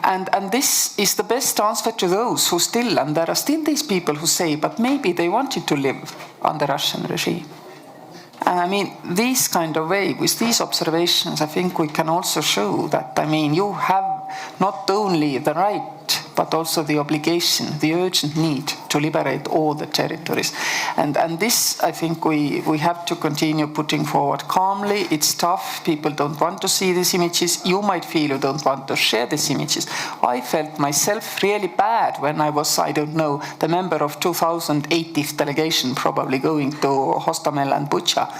And this is the best answer to those who still, and there are still these people who say, but maybe they wanted to live under Russian regime. And I mean, this kind of way, with these observations, I think we can also show that, I mean, you have not only the right, but also the obligation, the urgent need to liberate all the territories. And this, I think we have to continue putting forward calmly. It's tough. People don't want to see these images. You might feel you don't want to share these images. I felt myself really bad when I was, I don't know, the member of 2080th delegation probably going to Hostomel and Bucha.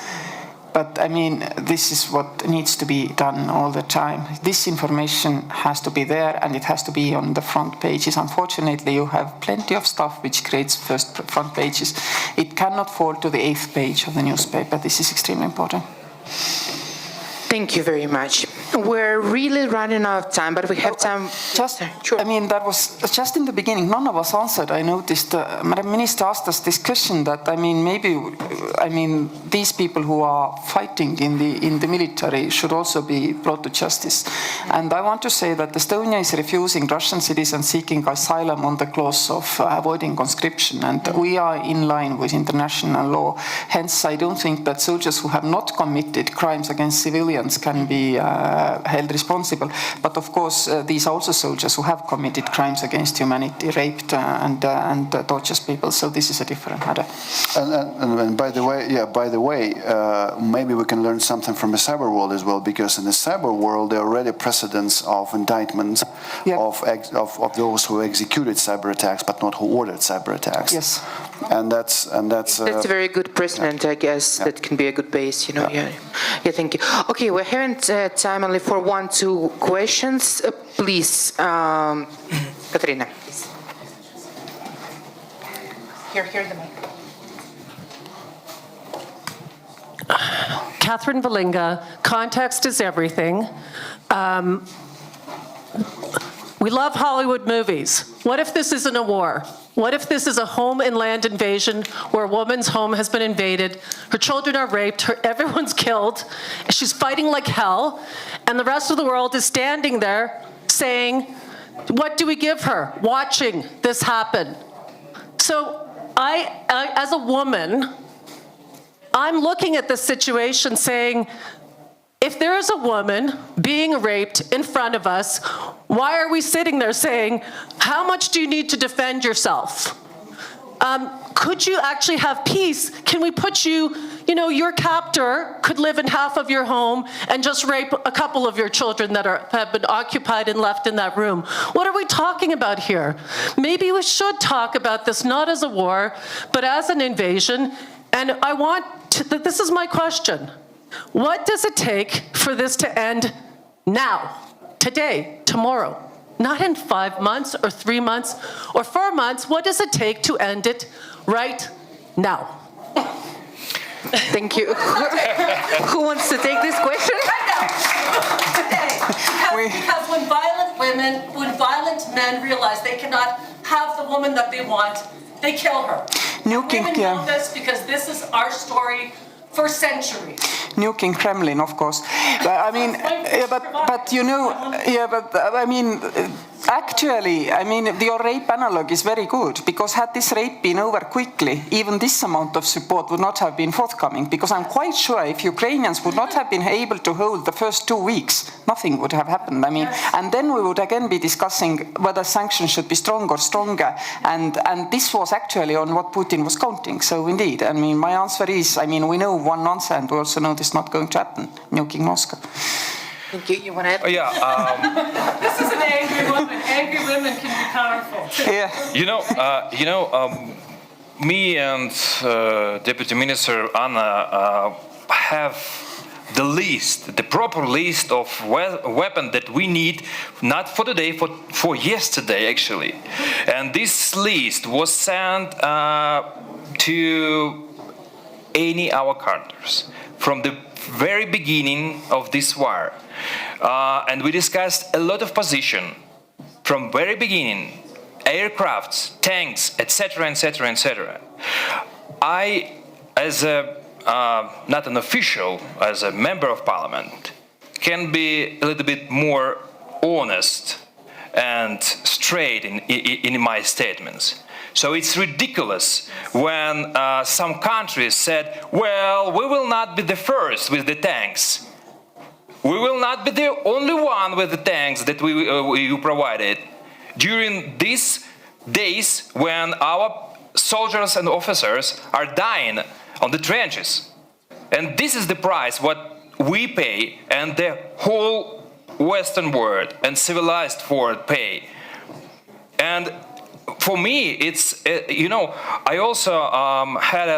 But I mean, this is what needs to be done all the time. This information has to be there and it has to be on the front pages. Unfortunately, you have plenty of stuff which creates first front pages. It cannot fall to the 8th page of the newspaper. This is extremely important. Thank you very much. We're really running out of time, but we have time. Just, Sure. I mean, that was just in the beginning. None of us answered. I noticed. Madam Minister asked us this question that, I mean, maybe, I mean, these people who are fighting in the military should also be brought to justice. And I want to say that Estonia is refusing Russian citizens seeking asylum on the clause of avoiding conscription, and we are in line with international law. Hence, I don't think that soldiers who have not committed crimes against civilians can be held responsible. But of course, these are also soldiers who have committed crimes against humanity, raped and tortured people. So this is a different matter. And by the way, maybe we can learn something from the cyber world as well, because in the cyber world there are already precedents of indictments of those who executed cyber attacks, but not who ordered cyber attacks. Yes. And that's a very good precedent, I guess. That can be a good base, you know. Yeah, thank you. Okay, we're having time only for 1-2 questions. Please, Katerina. Here, the mic. Catherine Valinga, context is everything. We love Hollywood movies. What if this isn't a war? What if this is a home and land invasion where a woman's home has been invaded, her children are raped, everyone's killed, she's fighting like hell, and the rest of the world is standing there saying, what do we give her? Watching this happen. So I as a woman, I'm looking at this situation saying, if there is a woman being raped in front of us, why are we sitting there saying, how much do you need to defend yourself? Could you actually have peace? Can we put you, your captor could live in half of your home and just rape a couple of your children that have been occupied and left in that room. What are we talking about here? Maybe we should talk about this not as a war, but as an invasion. And this is my question. What does it take for this to end now, today, tomorrow? Not in 5 months or 3 months or 4 months. What does it take to end it right now? Thank you. Who wants to take this question? Right now. Today. Because when violent men realize they cannot have the woman that they want, they kill her. Women know this because this is our story for centuries. Nuking Kremlin, of course. I mean, your rape analog is very good, because had this rape been over quickly, even this amount of support would not have been forthcoming, because I'm quite sure if Ukrainians would not have been able to hold the first 2 weeks, nothing would have happened. And then we would again be discussing whether sanctions should be stronger, and this was actually on what Putin was counting. So indeed, my answer is, we know one answer, and we also know this is not going to happen, nuking Moscow. Thank you. You want to add? Yeah. This is an angry woman. Angry women can be powerful. Yeah. Me and Deputy Minister Anna have the proper list of weapons that we need, not for today, for yesterday actually. And this list was sent to any our partners from the very beginning of this war. And we discussed a lot of position from very beginning, aircrafts, tanks, etc., etc., etc. I, as not an official, as a member of parliament, can be a little bit more honest and straight in my statements. So it's ridiculous when some countries said, well, we will not be the first with the tanks. We will not be the only one with the tanks that you provided. During these days when our soldiers and officers are dying on the trenches. And this is the price what we pay and the whole Western world and civilized world pay. And for me, it's, I also had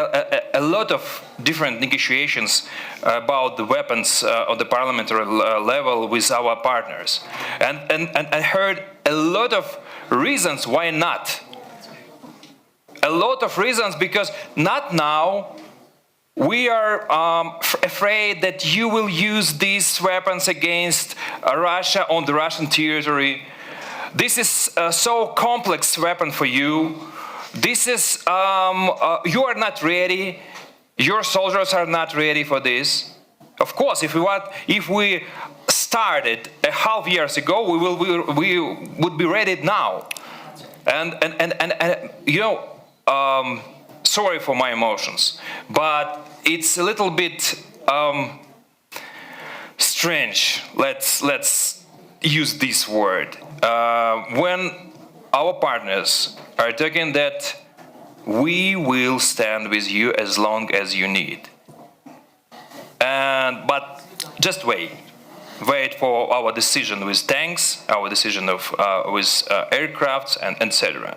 a lot of different negotiations about the weapons on the parliamentary level with our partners. And I heard a lot of reasons why not. A lot of reasons, because not now, We are afraid that you will use these weapons against Russia on the Russian territory. This is a so complex weapon for you. This is, you are not ready. Your soldiers are not ready for this. Of course, if we started a half years ago, we would be ready now. And you know, sorry for my emotions, but it's a little bit strange. Let's use this word when our partners are talking that we will stand with you as long as you need. But just wait for our decision with tanks, our decision with aircrafts, and etc.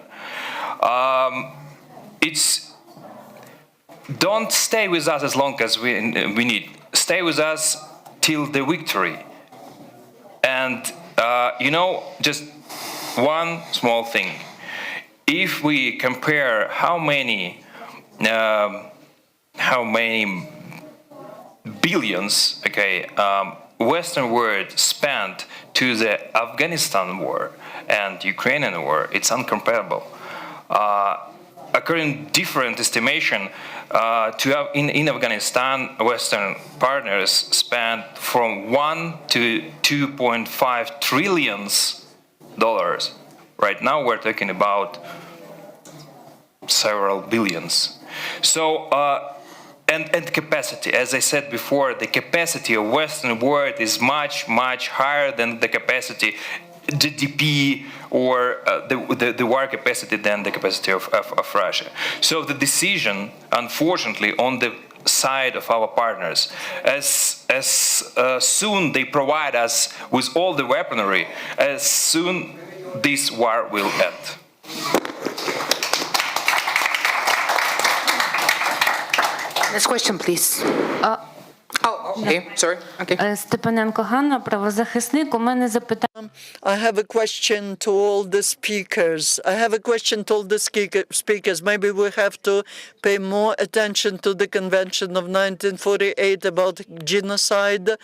Don't stay with us as long as we need. Stay with us till the victory. And you know, just one small thing. If we compare how many billions, Western world spent to the Afghanistan war and Ukrainian war, it's incomparable. According to different estimation, in Afghanistan, Western partners spent from $1 to $2.5 trillion. Right now, we're talking about several billions. So, and capacity, as I said before, the capacity of Western world is much, much higher than the capacity, GDP, or the war capacity than the capacity of Russia. So the decision, unfortunately, on the side of our partners, as soon they provide us with all the weaponry, as soon this war will end. Next question, please. Okay, sorry. Okay. Степаненко Ганна, правозахисник. У мене запитання. I have a question to all the speakers. Maybe we have to pay more attention to the Convention of 1948 about genocide.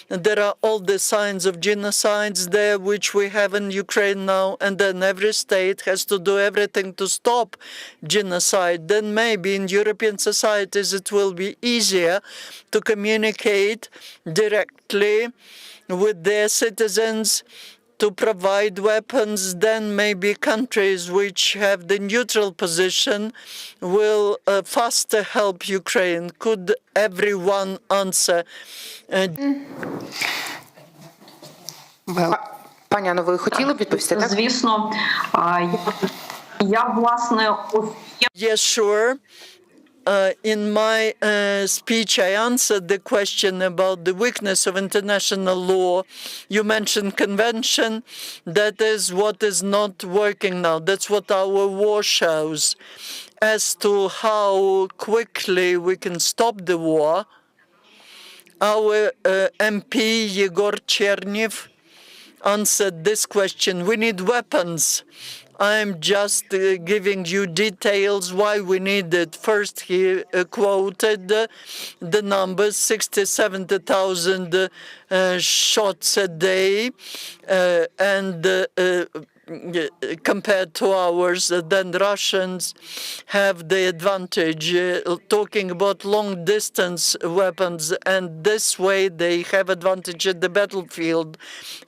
There are all the signs of genocides there, which we have in Ukraine now, and then every state has to do everything to stop genocide. Then maybe in European societies it will be easier to communicate directly with their citizens, to provide weapons. Then maybe countries which have the neutral position will faster help Ukraine. Could everyone answer? Пані Анно, ви хотіли б відповісти, так? Звісно, я власне Yes, sure. In my speech, I answered the question about the weakness of international law. You mentioned convention. That is what is not working now. That's what our war shows. As to how quickly we can stop the war, our MP, Yegor Chernev, answered this question. We need weapons. I'm just giving you details why we need it. First, he quoted the numbers, 60,000, 70,000 shots a day, and compared to ours, then Russians have the advantage, talking about long-distance weapons, and this way they have advantage at the battlefield.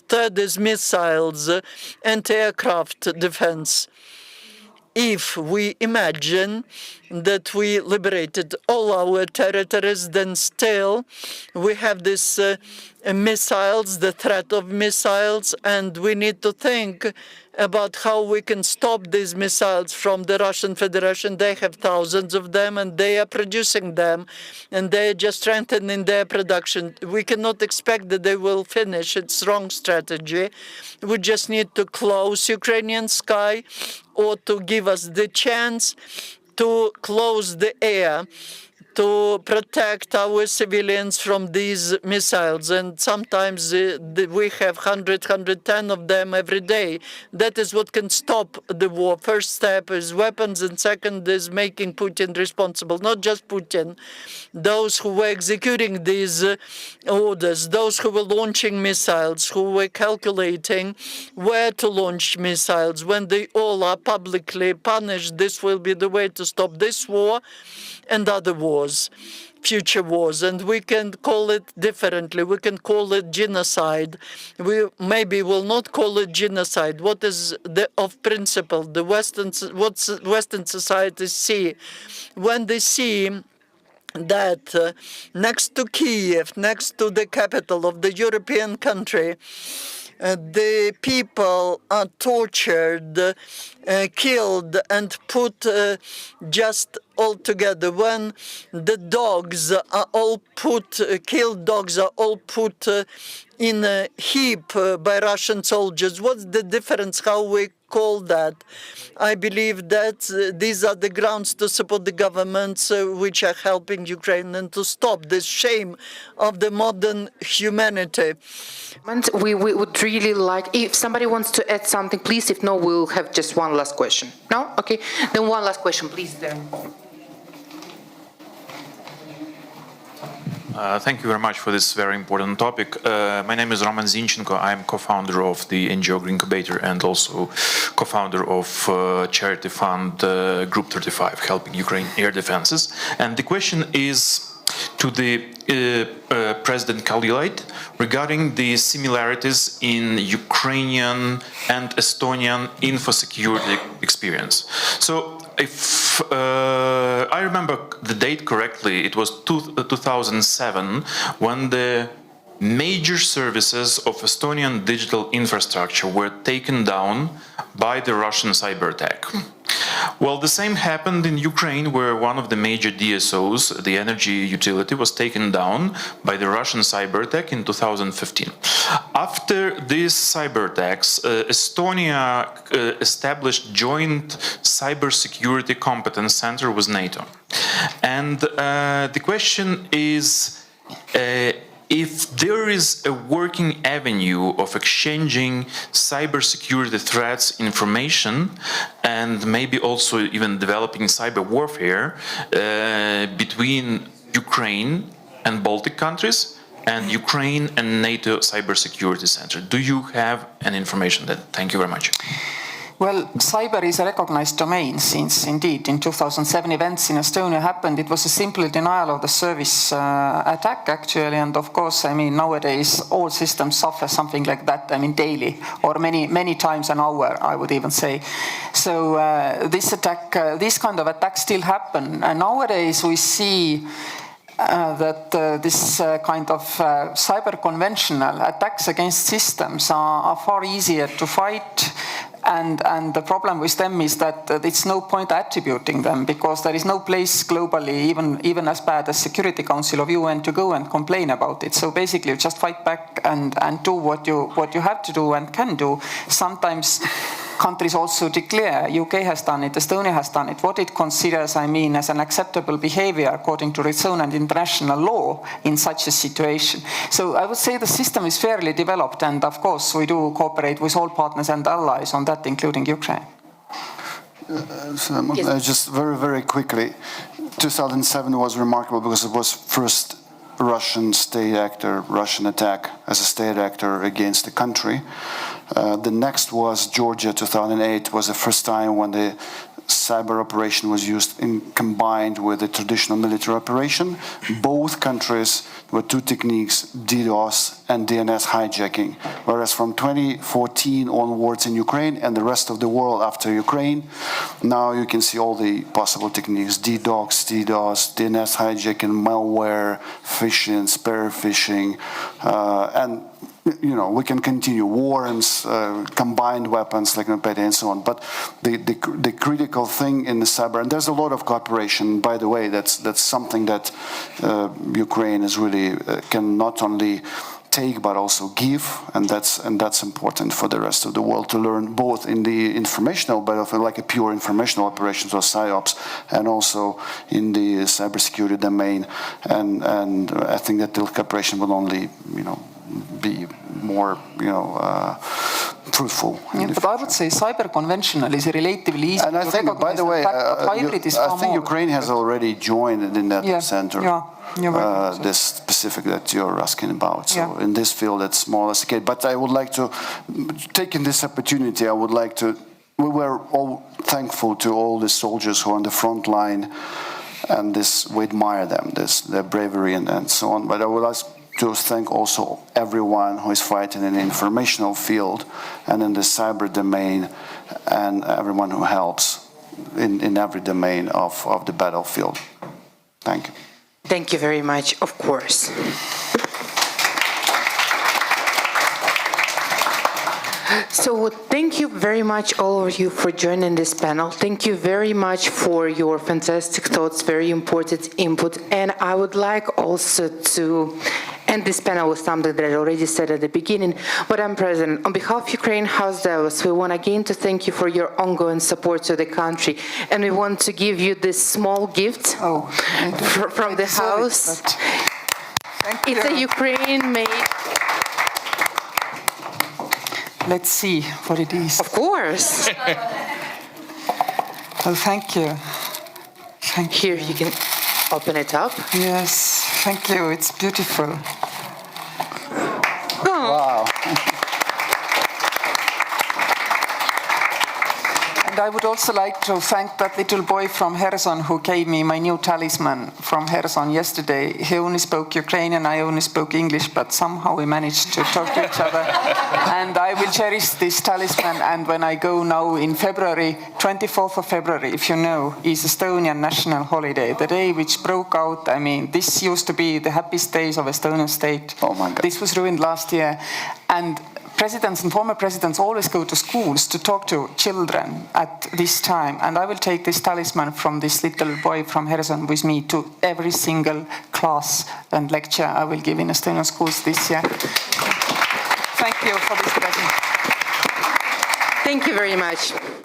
Third is missiles, anti-aircraft defense. If we imagine that we liberated all our territories, then still we have this missiles, the threat of missiles, and we need to think about how we can stop these missiles from the Russian Federation. They have thousands of them, and they are producing them, and they're just strengthening their production. We cannot expect that they will finish. It's wrong strategy. We just need to close Ukrainian sky, or to give us the chance to close the air, to protect our civilians from these missiles. And sometimes we have 100, 110 of them every day. That is what can stop the war. First step is weapons, and second is making Putin responsible. Not just Putin, those who were executing these orders, those who were launching missiles, who were calculating where to launch missiles. When they all are publicly punished, this will be the way to stop this war and other wars, future wars. And we can call it differently. We can call it genocide. We maybe will not call it genocide. What is the of principle? The what Western societies see when they see that next to Kiev, next to the capital of the European country, the people are tortured, killed, and put just all together. When the dogs are all put, killed dogs are all put in a heap by Russian soldiers. What's the difference how we call that? I believe that these are the grounds to support the governments which are helping Ukraine and to stop this shame of the modern humanity. We would really like, if somebody wants to add something, please. If no, we'll have just one last question. No? Okay. Then one last question, please, Darren. Thank you very much for this very important topic. My name is Roman Zinchenko. I'm co-founder of the NGO Green Incubator and also co-founder of charity fund Group 35, helping Ukraine air defenses. And the question is to the President Kaljulaid regarding the similarities in Ukrainian and Estonian infosecurity experience. So if I remember the date correctly, it was 2007 when the major services of Estonian digital infrastructure were taken down by the Russian cyber attack. Well, the same happened in Ukraine, where one of the major DSOs, the energy utility, was taken down by the Russian cyber attack in 2015. After these cyber attacks, Estonia established joint cybersecurity competence center with NATO. And the question is, if there is a working avenue of exchanging cybersecurity threats, information, and maybe also even developing cyber warfare between Ukraine and Baltic countries and Ukraine and NATO cybersecurity center. Do you have any information on that? Thank you very much. Well, cyber is a recognized domain since, indeed, in 2007 events in Estonia happened. It was a simple denial of the service attack, actually. And of course, I mean, nowadays, all systems suffer something like that, I mean, daily, or many times an hour, I would even say. So this attack, these kind of attacks still happen. And nowadays, we see that this kind of cyber conventional attacks against systems are far easier to fight. And the problem with them is that it's no point attributing them, because there is no place globally, even as bad as Security Council of UN, to go and complain about it. So basically, you just fight back and do what you have to do and can do. Sometimes countries also declare, UK has done it, Estonia has done it, what it considers, I mean, as an acceptable behavior according to its own and international law in such a situation. So I would say the system is fairly developed, and of course we do cooperate with all partners and allies on that, including Ukraine. Just very quickly, 2007 was remarkable because it was first Russian state actor, Russian attack as a state actor against the country. The next was Georgia, 2008, was the first time when the cyber operation was used combined with the traditional military operation. Both countries were two techniques, DDoS and DNS hijacking. Whereas from 2014 onwards in Ukraine and the rest of the world after Ukraine, now you can see all the possible techniques, DDoS, DNS hijacking, malware, phishing, spear phishing, and we can continue warrants, combined weapons like NPT and so on. But the critical thing in the cyber, and there's a lot of cooperation. By the way, that's something that Ukraine is really can not only take but also give, and that's important for the rest of the world to learn, both in the informational, but of like a pure informational operations or psyops, and also in the cybersecurity domain. And I think that the cooperation will only be more fruitful. Yeah, but I would say cyber conventional is relatively easy. And I think, by the way, I think Ukraine has already joined in that center. This specific that you're asking about. So in this field, it's more or less okay. But I would like to, taking this opportunity, we were all thankful to all the soldiers who are on the front line, and we admire them, their bravery and so on. But I would like to thank also everyone who is fighting in the informational field and in the cyber domain, and everyone who helps in every domain of the battlefield. Thank you. Thank you very much, of course. So thank you very much, all of you, for joining this panel. Thank you very much for your fantastic thoughts, very important input. And I would like also to end this panel with something that I already said at the beginning. Madam President, on behalf of Ukraine House Davos, we want again to thank you for your ongoing support to the country. And we want to give you this small gift from the House. It's a Ukraine-made... Let's see what it is. Of course. Well, thank you. Here, you can open it up. Yes, thank you. It's beautiful. Oh. Wow. And I would also like to thank that little boy from Kherson who gave me my new talisman from Kherson yesterday. He only spoke Ukrainian, I only spoke English, but somehow we managed to talk to each other. And I will cherish this talisman, and when I go now in February, 24th of February, if you know, is Estonian national holiday, the day which broke out. I mean, this used to be the happiest days of Estonian state. Oh my God. This was ruined last year. And presidents and former presidents always go to schools to talk to children at this time. And I will take this talisman from this little boy from Kherson with me to every single class and lecture I will give in Estonian schools this year. Thank you for this present. Thank you very much.